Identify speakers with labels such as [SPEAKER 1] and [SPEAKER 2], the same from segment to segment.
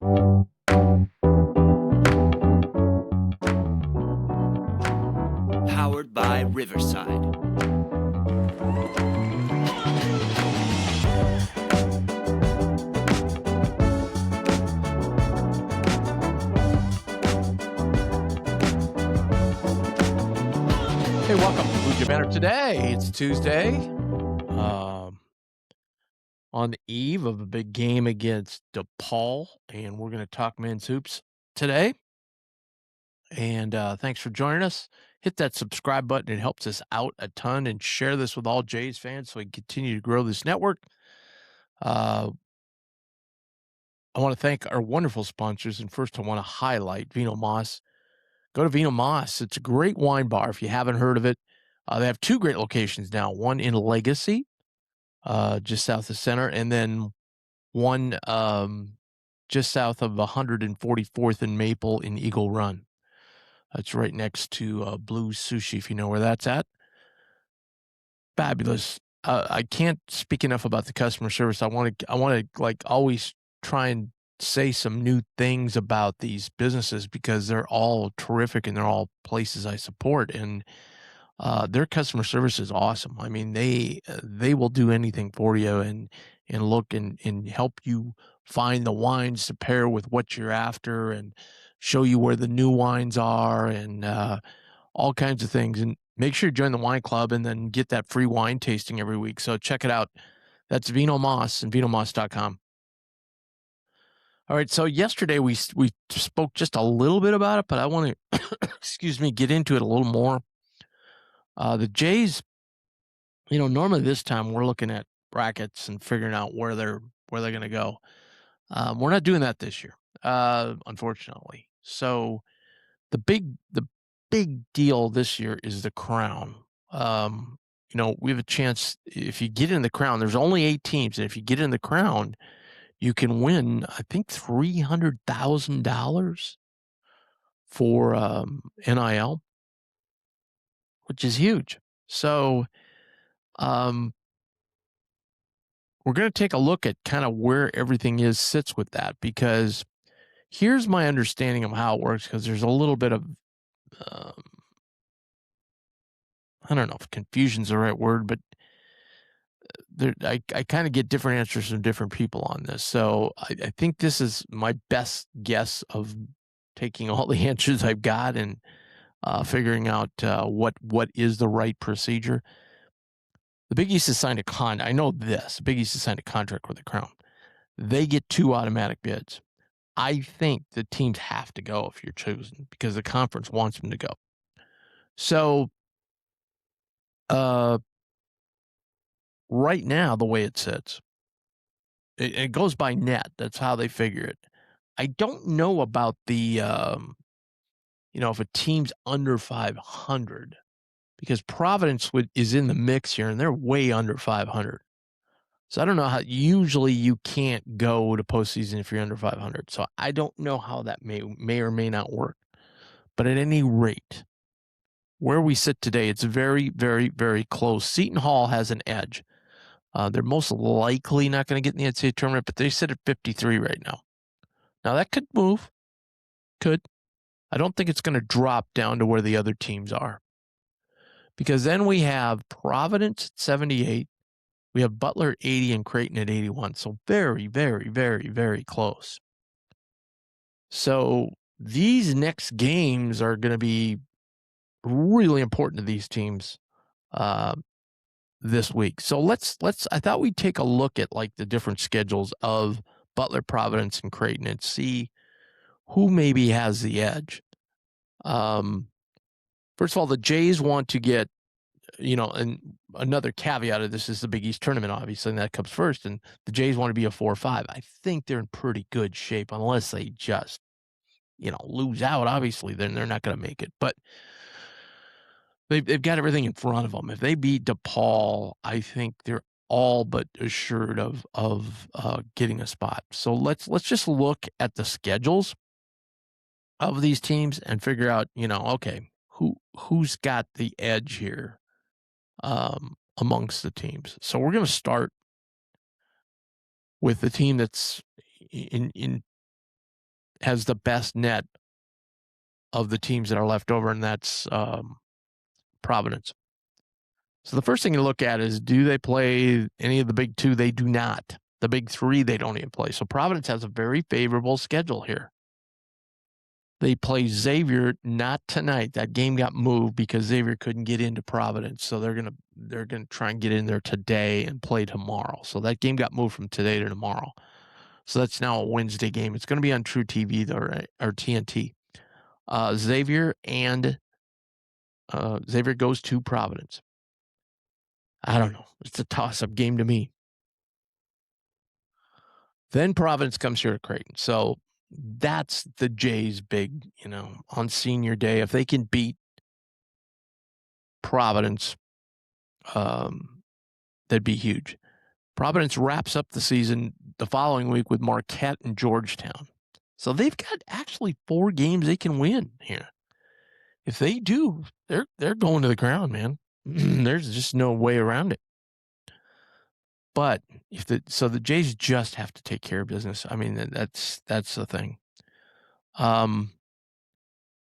[SPEAKER 1] Powered by Riverside.
[SPEAKER 2] Hey, welcome to BJB Today. It's Tuesday, on the eve of a big game against DePaul, and we're going to talk men's hoops today. And thanks for joining us. Hit that subscribe button. It helps us out a ton, and share this with all Jays fans so we can continue to grow this network. I want to thank our wonderful sponsors, and first I want to highlight Vino Mas. Go to Vino Mas. It's a great wine bar if you haven't heard of it. They have two great locations now, one in Legacy, just south of center, and then one just south of 144th and Maple in Eagle Run. That's right next to Blue Sushi, if you know where that's at. Fabulous. I can't speak enough about the customer service. I want to like always try and say some new things about these businesses because they're all terrific and they're all places I support, and their customer service is awesome. I mean, they will do anything for you and look and help you find the wines to pair with what you're after and show you where the new wines are and all kinds of things. And make sure you join the wine club and then get that free wine tasting every week. So check it out. That's Vino Mas and vinomas.com. All right. So yesterday we spoke just a little bit about it, but I want to, get into it a little more. The Jays, normally this time we're looking at brackets and figuring out where they're going to go. We're not doing that this year, unfortunately. So the big deal this year is the crown. We have a chance if you get in the crown. There's only 8 teams, and if you get in the crown, you can win, I think, $300,000 for NIL, which is huge. So, we're going to take a look at kind of where everything sits with that, because here's my understanding of how it works, because there's a little bit of, I don't know if confusion's the right word, but I kind of get different answers from different people on this. So I think this is my best guess of taking all the answers I've got and figuring out what is the right procedure. The Big East has signed I know this. The Big East has signed a contract with the Crown. They get 2 automatic bids. I think the teams have to go if you're chosen because the conference wants them to go. So, right now, the way it sits, it goes by net. That's how they figure it. I don't know about the, if a team's under 500, because Providence is in the mix here, and they're way under 500. So I don't know how. Usually, you can't go to postseason if you're under 500. So I don't know how that may or may not work. But at any rate, where we sit today, it's very, very, very close. Seton Hall has an edge. They're most likely not going to get in the NCAA tournament, but they sit at 53 right now. Now, that could move. Could. I don't think it's going to drop down to where the other teams are. Because then we have Providence at 78. We have Butler at 80 and Creighton at 81. So very, very, very, very close. So these next games are going to be really important to these teams this week. So I thought we'd take a look at like the different schedules of Butler, Providence, and Creighton and see who maybe has the edge. First of all, the Jays want to get, and another caveat of this is the Big East tournament, obviously, and that comes first. And the Jays want to be a 4-5. I think they're in pretty good shape unless they just, lose out. Obviously, then they're not going to make it. But they've got everything in front of them. If they beat DePaul, I think they're all but assured of getting a spot. So let's just look at the schedules of these teams and figure out, okay, who's got the edge here amongst the teams. So we're going to start with the team that's in has the best net of the teams that are left over, and that's Providence. So the first thing you look at is, do they play any of the big two? They do not. The big three, they don't even play. So Providence has a very favorable schedule here. They play Xavier not tonight. That game got moved because Xavier couldn't get into Providence. So they're gonna try and get in there today and play tomorrow. So that game got moved from today to tomorrow. So that's now a Wednesday game. It's going to be on True TV though, right? Or TNT. Xavier goes to Providence. I don't know. It's a toss-up game to me. Then Providence comes here to Creighton. So that's the Jays' big, on senior day. If they can beat Providence, that'd be huge. Providence wraps up the season the following week with Marquette and Georgetown. So they've got actually 4 games they can win here. If they do, they're going to the ground, man. There's just no way around it. But the Jays just have to take care of business. I mean, that's the thing. Then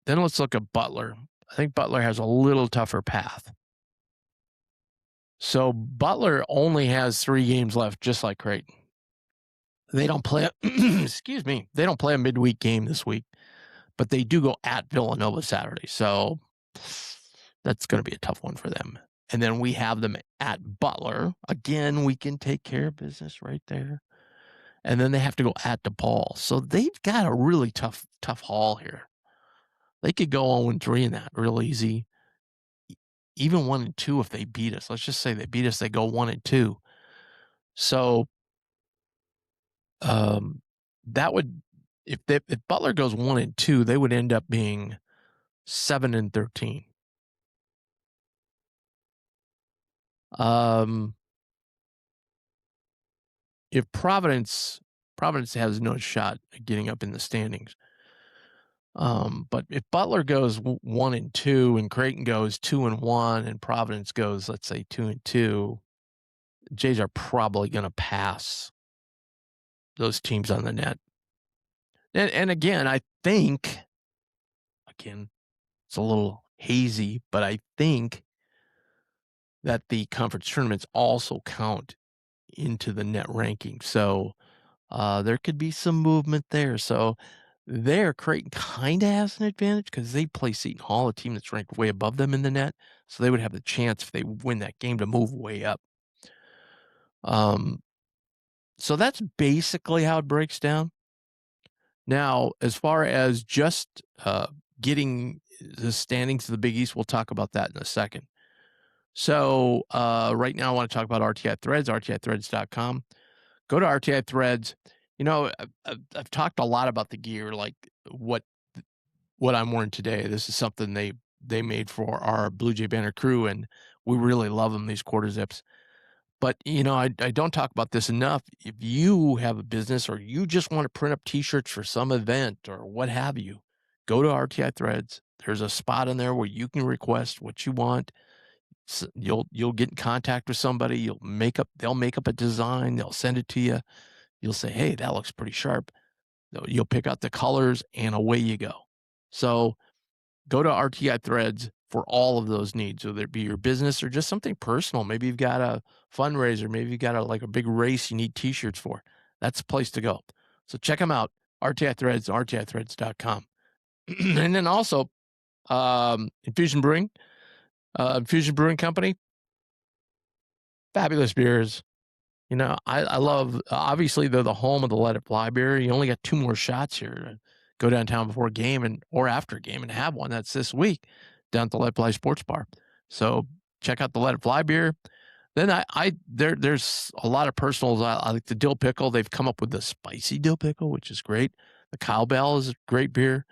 [SPEAKER 2] let's look at Butler. I think Butler has a little tougher path. So Butler only has 3 games left, just like Creighton. They don't play excuse me. They don't play a midweek game this week, but they do go at Villanova Saturday. So that's going to be a tough one for them. And then we have them at Butler. Again, we can take care of business right there. And then they have to go at DePaul. So they've got a really tough haul here. They could go 0-3 in that real easy. Even 1-2 if they beat us. Let's just say they beat us, they go 1-2. So that would, if Butler goes 1-2, they would end up being 7-13. If Providence has no shot at getting up in the standings. But if Butler goes 1-2 and Creighton goes 2-1 and Providence goes, let's say 2-2, Jays are probably going to pass those teams on the net. And again, I think, it's a little hazy, but I think that the conference tournaments also count into the net ranking. So there could be some movement there. So there, Creighton kind of has an advantage because they play Seton Hall, a team that's ranked way above them in the net. So they would have the chance, if they win that game, to move way up. So that's basically how it breaks down. Now, as far as just getting the standings to the Big East, we'll talk about that in a second. So right now I want to talk about RTI Threads, rtithreads.com. Go to RTI Threads. I've talked a lot about the gear, like what I'm wearing today. This is something they made for our Blue Jay Banner crew, and we really love them, these quarter zips. But, I don't talk about this enough. If you have a business or you just want to print up T-shirts for some event or what have you, go to RTI Threads. There's a spot in there where you can request what you want. So you'll get in contact with somebody. They'll make up a design. They'll send it to you. You'll say, hey, that looks pretty sharp. You'll pick out the colors and away you go. So go to RTI Threads for all of those needs, whether it be your business or just something personal. Maybe you've got a fundraiser. Maybe you've got a big race you need T-shirts for. That's the place to go. So check them out. RTI Threads, rtithreads.com. And then also Infusion Brewing Company. Fabulous beers. I love, obviously they're the home of the Let It Fly beer. You only got 2 more shots here. Go downtown before a game or after a game and have one. That's this week down at the Let It Fly Sports Bar. So check out the Let It Fly beer. Then there's a lot of personals. I like the dill pickle. They've come up with the spicy dill pickle, which is great. The Cowbell is a great beer.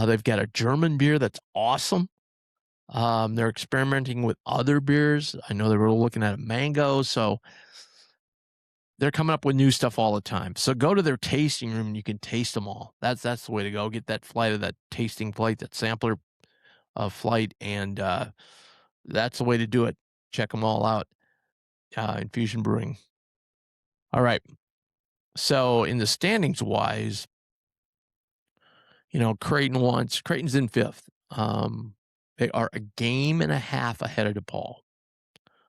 [SPEAKER 2] They've got a German beer that's awesome. They're experimenting with other beers. I know they were looking at a mango. So they're coming up with new stuff all the time. So go to their tasting room and you can taste them all. That's the way to go. Get that flight of that tasting flight, that sampler flight, and that's the way to do it. Check them all out. Infusion Brewing. All right. So in the standings wise, Creighton's in 5th. They are a game and a half ahead of DePaul.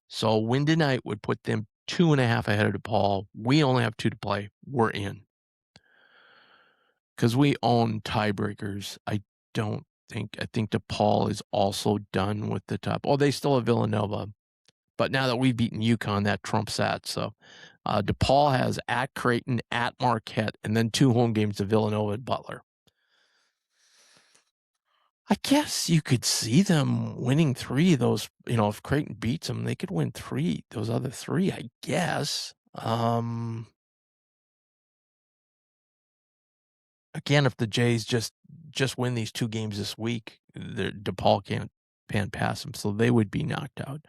[SPEAKER 2] So a win tonight would put them 2.5 ahead of DePaul. We only have 2 to play. We're in. Because we own tiebreakers. I think DePaul is also done with the top. Oh, they still have Villanova. But now that we've beaten UConn, that trumps that. So DePaul has at Creighton, at Marquette, and then 2 home games to Villanova and Butler. I guess you could see them winning 3 of those. If Creighton beats them, they could win 3, those other 3, I guess. Again, if the Jays just win these 2 games this week, DePaul can't pass them, so they would be knocked out.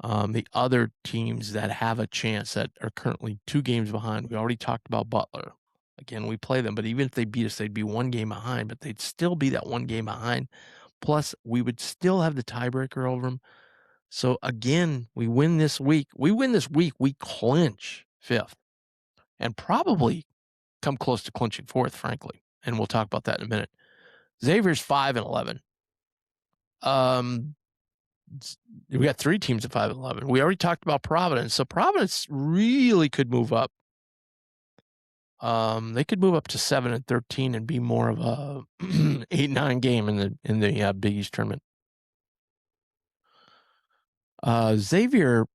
[SPEAKER 2] The other teams that have a chance that are currently 2 games behind, we already talked about Butler. Again, we play them, but even if they beat us, they'd be 1 game behind, but they'd still be that 1 game behind. Plus, we would still have the tiebreaker over them. So again, we win this week. We clinch 5th and probably come close to clinching 4th, frankly. And we'll talk about that in a minute. Xavier's 5-11. We got 3 teams at 5-11. We already talked about Providence. So Providence really could move up. They could move up to 7-13 and be more of a 8-9 game in the Big East tournament. Xavier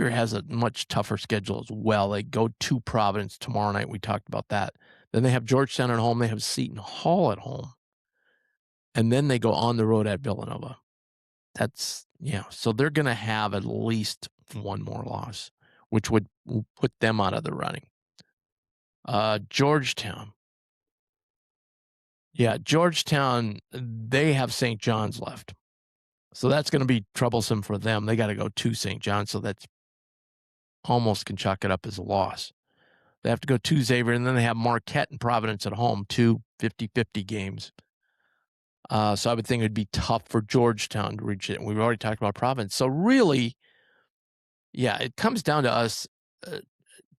[SPEAKER 2] has a much tougher schedule as well. They go to Providence tomorrow night. We talked about that. Then they have Georgetown at home. They have Seton Hall at home. And then they go on the road at Villanova. So they're going to have at least 1 more loss, which would put them out of the running. Georgetown. Yeah, Georgetown, they have St. John's left. So that's going to be troublesome for them. They got to go to St. John's, so that's almost can chalk it up as a loss. They have to go to Xavier, and then they have Marquette and Providence at home, 2 50-50 games. So I would think it would be tough for Georgetown to reach it. And we've already talked about Providence. So really, yeah, it comes down to us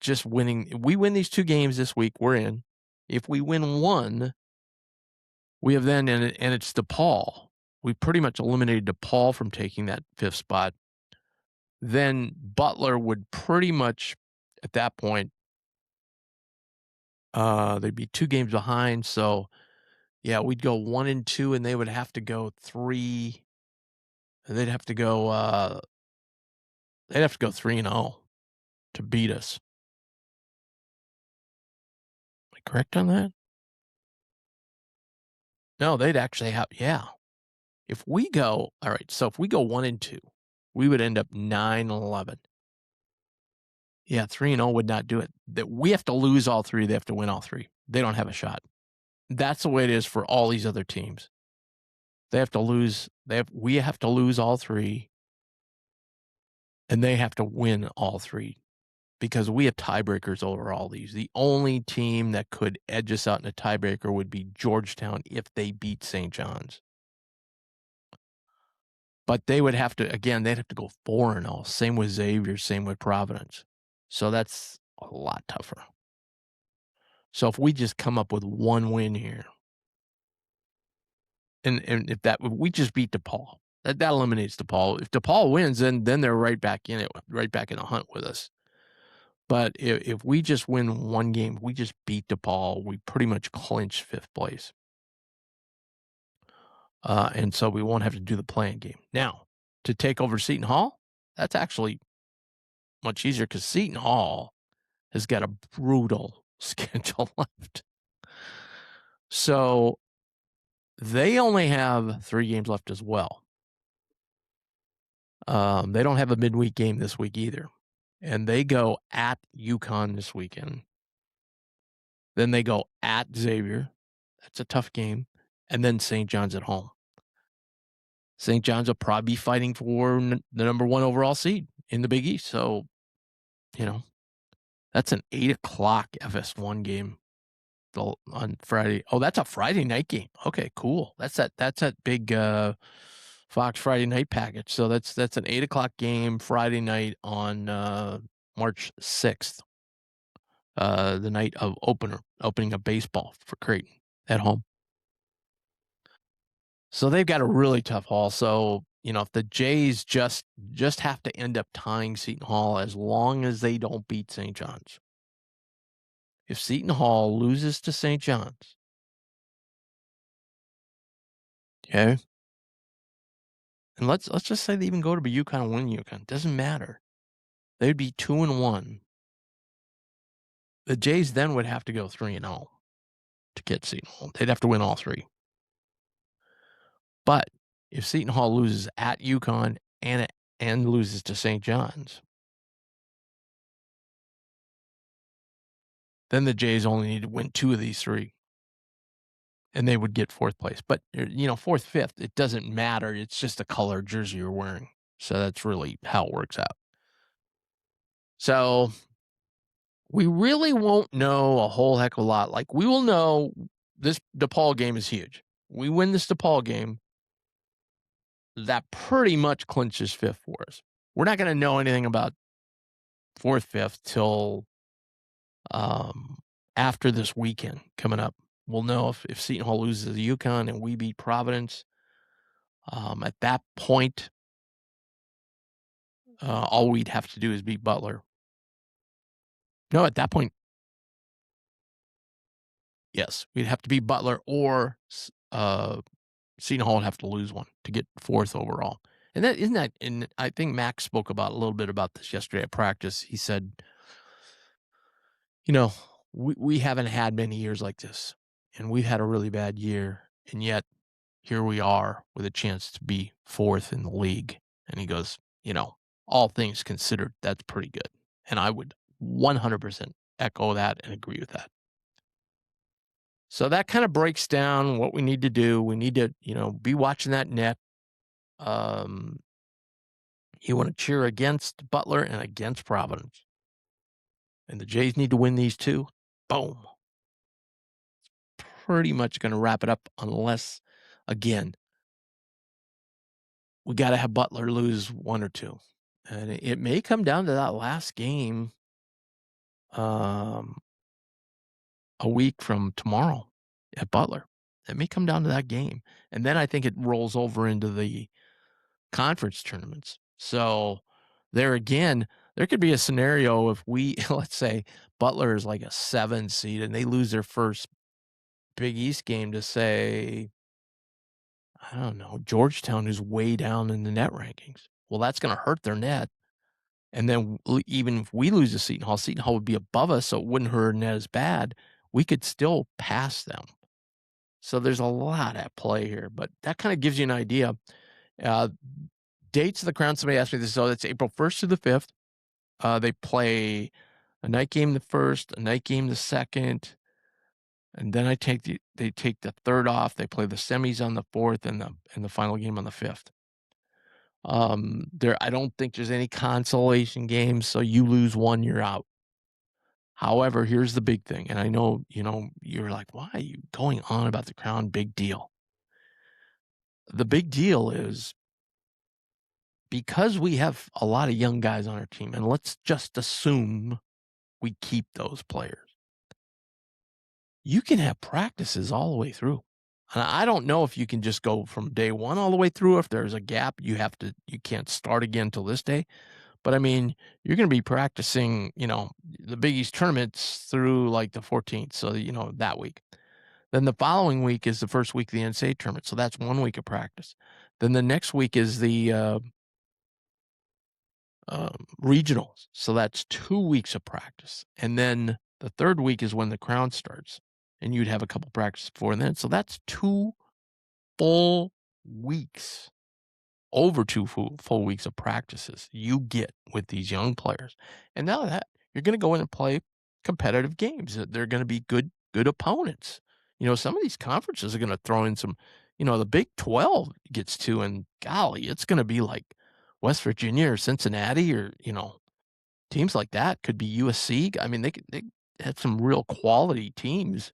[SPEAKER 2] just winning. If we win these 2 games this week, we're in. If we win 1, we have then, and it's DePaul. We pretty much eliminated DePaul from taking that 5th spot. Then Butler would pretty much, at that point, they'd be 2 games behind. So, yeah, we'd go 1-2, and they would have to go 3. They'd have to go 3-0 to beat us. Am I correct on that? No, they'd actually have, yeah. If we go 1-2, we would end up 9-11. Yeah, 3-0 would not do it. That we have to lose all 3. They have to win all 3. They don't have a shot. That's the way it is for all these other teams. They have to lose. We have to lose all 3, and they have to win all 3 because we have tiebreakers over all these. The only team that could edge us out in a tiebreaker would be Georgetown if they beat St. John's. But they would have to, again, they'd have to go 4-0. Same with Xavier, same with Providence. So that's a lot tougher. So if we just come up with 1 win here, and if we just beat DePaul, that eliminates DePaul. If DePaul wins, then they're right back in the hunt with us. But if we just win 1 game, we just beat DePaul, we pretty much clinch 5th place. And so we won't have to do the play-in game. Now, to take over Seton Hall, that's actually much easier because Seton Hall has got a brutal schedule left. So they only have 3 games left as well. They don't have a midweek game this week either. And they go at UConn this weekend. Then they go at Xavier. That's a tough game. And then St. John's at home. St. John's will probably be fighting for the number 1 overall seed in the Big East. So, that's an 8 o'clock FS1 game on Friday. Oh, that's a Friday night game. Okay, cool. That's that big Fox Friday night package. So that's an 8 o'clock game Friday night on March 6th. the night of opening of baseball for Creighton at home. So they've got a really tough haul. So, if the Jays just have to end up tying Seton Hall as long as they don't beat St. John's. If Seton Hall loses to St. John's, okay, and let's just say they even go to UConn and win UConn, doesn't matter. They'd be 2-1. The Jays then would have to go 3-0 to get Seton Hall. They'd have to win all three. But if Seton Hall loses at UConn and loses to St. John's, then the Jays only need to win 2 of these 3, and they would get 4th place. But, 4th, 5th, it doesn't matter. It's just the color jersey you're wearing. So that's really how it works out. So we really won't know a whole heck of a lot. Like, we will know this DePaul game is huge. We win this DePaul game, that pretty much clinches 5th for us. We're not going to know anything about 4th, 5th till after this weekend coming up. We'll know if Seton Hall loses to UConn and we beat Providence. At that point, all we'd have to do is beat Butler. No, at that point, yes, we'd have to beat Butler or Seton Hall would have to lose one to get 4th overall. And that isn't that. And I think Max spoke a little bit about this yesterday at practice. He said, we haven't had many years like this, and we've had a really bad year, and yet here we are with a chance to be 4th in the league. And he goes, all things considered, that's pretty good. And I would 100% echo that and agree with that. So that kind of breaks down what we need to do. We need to, be watching that net. You want to cheer against Butler and against Providence. And the Jays need to win these 2. Boom. Pretty much going to wrap it up unless, again, we got to have Butler lose 1 or 2. And it may come down to that last game a week from tomorrow at Butler. It may come down to that game. And then I think it rolls over into the conference tournaments. So there again, there could be a scenario if we, let's say Butler is like a 7 seed and they lose their first Big East game to, say, I don't know, Georgetown, who's way down in the net rankings. Well, that's going to hurt their net. And then even if we lose to Seton Hall would be above us, so it wouldn't hurt our net as bad. We could still pass them. So there's a lot at play here, but that kind of gives you an idea. Dates of the Crown, somebody asked me this, so it's April 1st to the 5th. They play a night game the 1st, a night game the 2nd, and then they take the 3rd off. They play the semis on the 4th and the final game on the 5th. I don't think there's any consolation games, so you lose one, you're out. However, here's the big thing, and I know, you're like, why are you going on about the Crown? Big deal. The big deal is because we have a lot of young guys on our team, and let's just assume we keep those players. You can have practices all the way through. And I don't know if you can just go from day 1 all the way through. If there's a gap, you can't start again till this day. But I mean, you're going to be practicing, the Big East tournaments through like the 14th. So, that week. Then the following week is the first week of the NCAA tournament. So that's 1 week of practice. Then the next week is the regionals. So that's 2 weeks of practice. And then the 3rd week is when the Crown starts. And you'd have a couple practices before then. So that's 2 full weeks. Over 2 full weeks of practices you get with these young players. And now that you're going to go in and play competitive games. They're going to be good opponents. Some of these conferences are going to throw in some, the Big 12 gets to, and golly, it's going to be like West Virginia or Cincinnati or, teams like that. Could be USC. I mean, they have some real quality teams.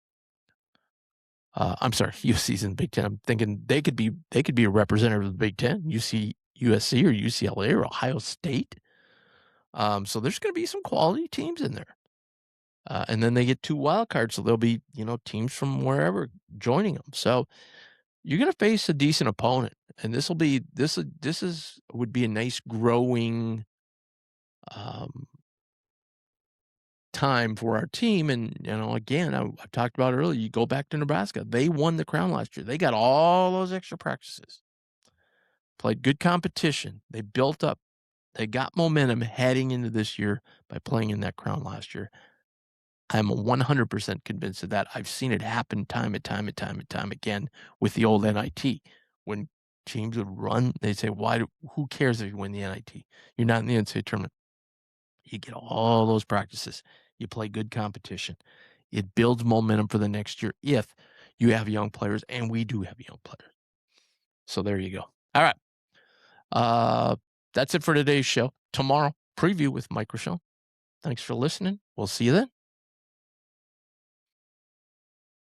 [SPEAKER 2] I'm sorry, USC's in the Big Ten. I'm thinking they could be a representative of the Big Ten, USC or UCLA or Ohio State. So there's going to be some quality teams in there. And then they get 2 wild cards, so there'll be, teams from wherever joining them. So you're gonna face a decent opponent, and this would be a nice growing, um, time for our team. And, again, I talked about it earlier, you go back to Nebraska, they won the crown last year. They got all those extra practices, played good competition, they built up, they got momentum heading into this year by playing in that crown last year. I'm 100% convinced of that. I've seen it happen time and time and time and time again with the old NIT. When teams would run, they'd say, who cares if you win the NIT? You're not in the NCAA tournament. You get all those practices. You play good competition. It builds momentum for the next year if you have young players, and we do have young players. So there you go. All right. That's it for today's show. Tomorrow, preview with Mike Rochelle. Thanks for listening. We'll see you then.